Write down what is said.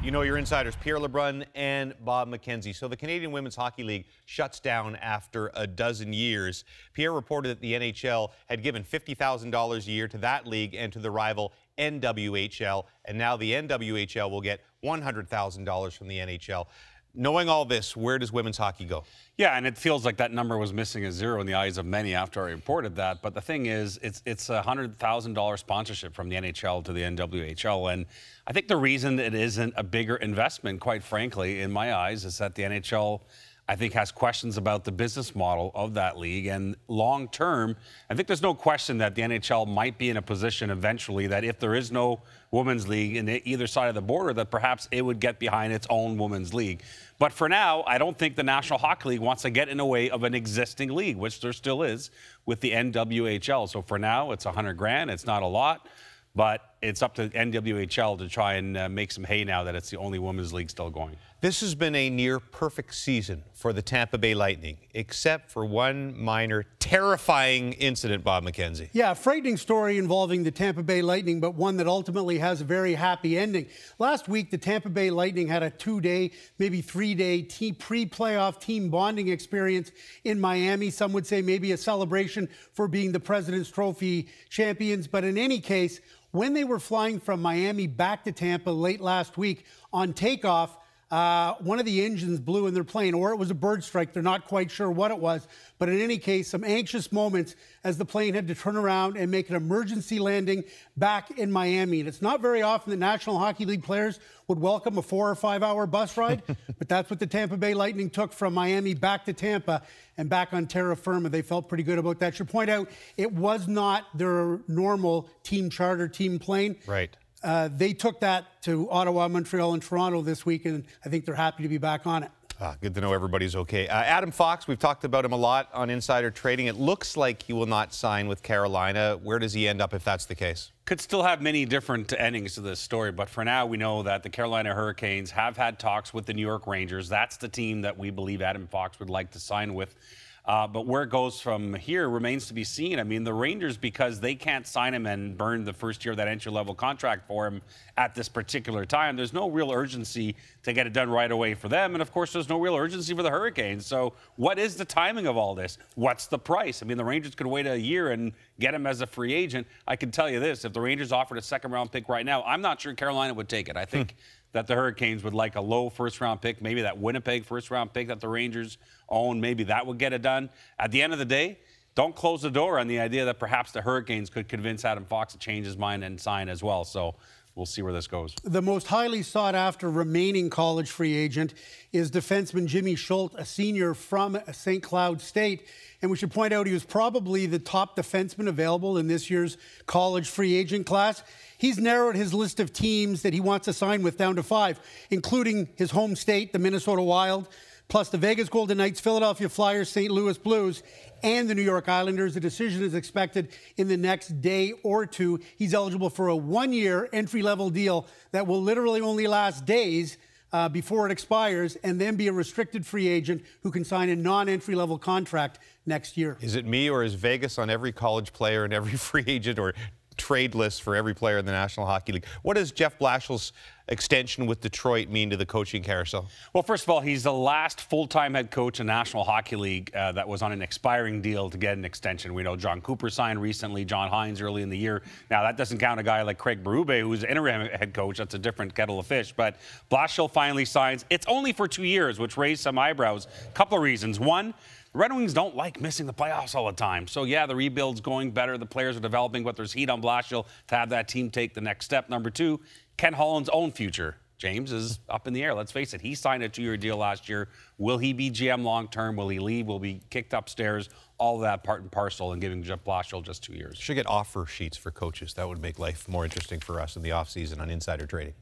You know your insiders, Pierre LeBrun and Bob McKenzie. So the Canadian Women's Hockey League shuts down after a dozen years. Pierre reported that the NHL had given $50,000 a year to that league and to the rival NWHL, and now the NWHL will get $100,000 from the NHL. Knowing all this, where does women's hockey go? Yeah, and it feels like that number was missing a zero in the eyes of many after I reported that. But the thing is, it's a $100,000 sponsorship from the NHL to the NWHL. And I think the reason it isn't a bigger investment, quite frankly, in my eyes, is that the NHL, I think, has questions about the business model of that league. And long term, I think there's no question that the NHL might be in a position eventually that if there is no women's league in either side of the border, that perhaps it would get behind its own women's league. But for now, I don't think the National Hockey League wants to get in the way of an existing league, which there still is with the NWHL. So for now, it's $100,000. It's not a lot, but it's up to NWHL to try and make some hay now that it's the only women's league still going. This has been a near-perfect season for the Tampa Bay Lightning, except for one minor, terrifying incident, Bob McKenzie. Yeah, a frightening story involving the Tampa Bay Lightning, but one that ultimately has a very happy ending. Last week, the Tampa Bay Lightning had a 2-day, maybe 3-day pre-playoff team bonding experience in Miami. Some would say maybe a celebration for being the President's Trophy champions. But in any case, when they were flying from Miami back to Tampa late last week, on takeoff, one of the engines blew in their plane, or it was a bird strike. They're not quite sure what it was. But in any case, some anxious moments as the plane had to turn around and make an emergency landing back in Miami. And it's not very often that National Hockey League players would welcome a 4 or 5 hour bus ride, but that's what the Tampa Bay Lightning took from Miami back to Tampa and back on terra firma. They felt pretty good about that. Should point out, it was not their normal team charter team plane. Right. They took that to Ottawa, Montreal, and Toronto this week, and I think they're happy to be back on it. Good to know everybody's okay. Adam Fox, we've talked about him a lot on Insider Trading. It looks like he will not sign with Carolina. Where does he end up if that's the case? Could still have many different endings to this story, but for now we know that the Carolina Hurricanes have had talks with the New York Rangers. That's the team that we believe Adam Fox would like to sign with. But where it goes from here remains to be seen. I mean, the Rangers, because they can't sign him and burn the first year of that entry-level contract for him at this particular time, there's no real urgency to get it done right away for them. And, of course, there's no real urgency for the Hurricanes. So what is the timing of all this? What's the price? I mean, the Rangers could wait a year and get him as a free agent. I can tell you this. If the Rangers offered a second-round pick right now, I'm not sure Carolina would take it. I think that the Hurricanes would like a low first-round pick, maybe that Winnipeg first-round pick that the Rangers own. Maybe that would get it done. At the end of the day, don't close the door on the idea that perhaps the Hurricanes could convince Adam Fox to change his mind and sign as well. So we'll see where this goes. The most highly sought-after remaining college free agent is defenseman Jimmy Schuldt, a senior from St. Cloud State. And we should point out he was probably the top defenseman available in this year's college free agent class. He's narrowed his list of teams that he wants to sign with down to 5, including his home state, the Minnesota Wild, plus the Vegas Golden Knights, Philadelphia Flyers, St. Louis Blues, and the New York Islanders. A decision is expected in the next day or two. He's eligible for a 1-year entry-level deal that will literally only last days before it expires, and then be a restricted free agent who can sign a non-entry-level contract next year. Is it me, or is Vegas on every college player and every free agent or trade list for every player in the National Hockey League? What does Jeff Blashill's extension with Detroit mean to the coaching carousel? Well, first of all, he's the last full-time head coach in the National Hockey League that was on an expiring deal to get an extension. We know John Cooper signed recently, John Hines early in the year. Now, that doesn't count a guy like Craig Berube, who's an interim head coach. That's a different kettle of fish. But Blashill finally signs. It's only for 2 years, which raised some eyebrows. A couple of reasons. One, the Red Wings don't like missing the playoffs all the time. So, yeah, the rebuild's going better. The players are developing, but there's heat on Blashill to have that team take the next step. Number two, Ken Holland's own future, James, is up in the air. Let's face it. He signed a 2-year deal last year. Will he be GM long-term? Will he leave? Will he be kicked upstairs? All of that part and parcel, and giving Jeff Blashill just 2 years. Should get offer sheets for coaches. That would make life more interesting for us in the offseason on Insider Trading.